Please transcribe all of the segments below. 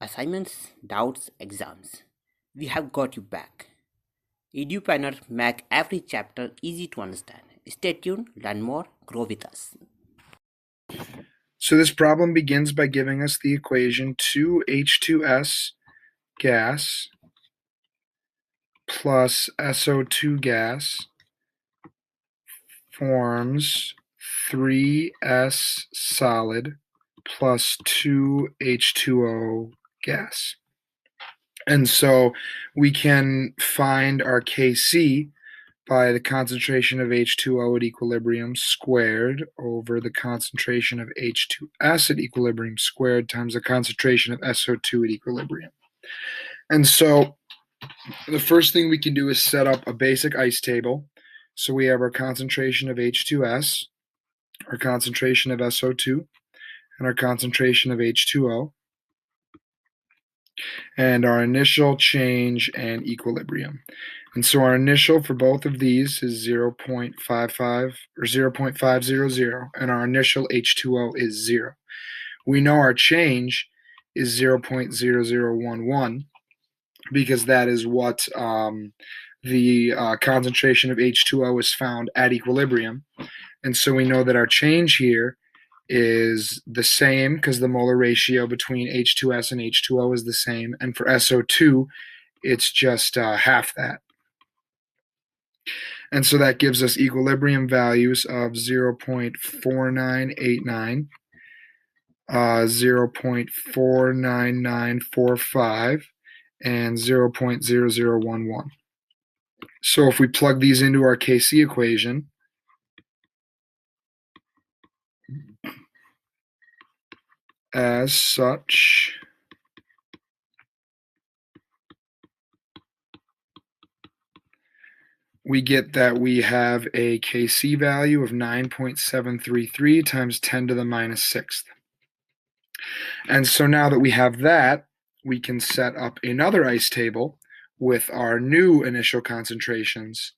assignments, doubts, exams. We have got you back. EduPlanner make every chapter easy to understand. Stay tuned, learn more, grow with us. So this problem begins by giving us the equation 2H2S gas plus SO2 gas forms 3S solid plus 2H2O gas. And so we can find our Kc by the concentration of H2O at equilibrium squared over the concentration of H2S at equilibrium squared times the concentration of SO2 at equilibrium. And so the first thing we can do is set up a basic ice table. So we have our concentration of H2S, our concentration of SO2, and our concentration of H2O, and our initial change and equilibrium. And so our initial for both of these is 0.55 or 0.500, and our initial H2O is 0. We know our change is 0.0011 because that is what the concentration of H2O is found at equilibrium. And so we know that our change here is the same because the molar ratio between H2S and H2O is the same. And for SO2, it's just half that. And so that gives us equilibrium values of 0.4989, 0.49945, and 0.0011. So if we plug these into our Kc equation, as such, we get that we have a Kc value of 9.733 times 10 to the minus 6th. And so now that we have that, we can set up another ice table with our new initial concentrations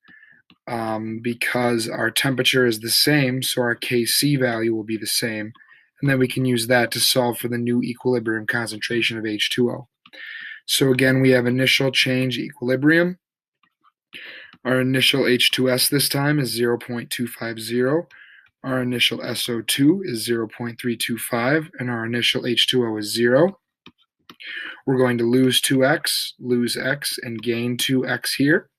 because our temperature is the same, so our Kc value will be the same. And then we can use that to solve for the new equilibrium concentration of H2O. So again, we have initial change equilibrium. Our initial H2S this time is 0.250. Our initial SO2 is 0.325, and our initial H2O is 0. We're going to lose 2x, lose x, and gain 2x here,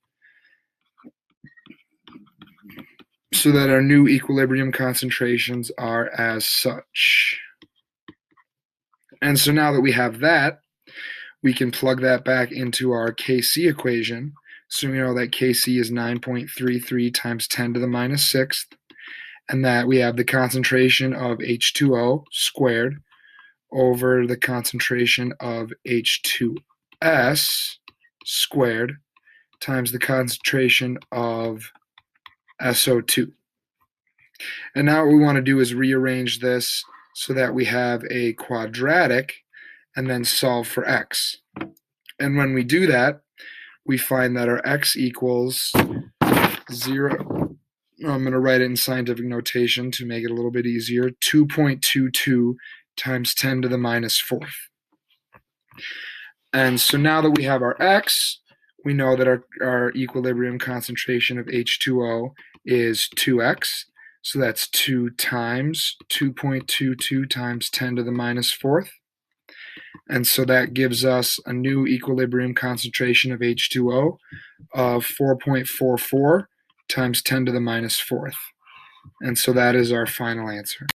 so that our new equilibrium concentrations are as such. And so now that we have that, we can plug that back into our Kc equation. So we know that Kc is 9.33 times 10 to the minus 6th, and that we have the concentration of H2O squared over the concentration of H2S squared times the concentration of SO2. And now what we want to do is rearrange this so that we have a quadratic and then solve for x. And when we do that, we find that our x equals 0. I'm going to write it in scientific notation to make it a little bit easier. 2.22 times 10 to the minus 4th. And so now that we have our x, we know that our equilibrium concentration of H2O is 2x. So that's 2 times 2.22 times 10 to the minus 4th. And so that gives us a new equilibrium concentration of H2O of 4.44 times 10 to the minus 4th. And so that is our final answer.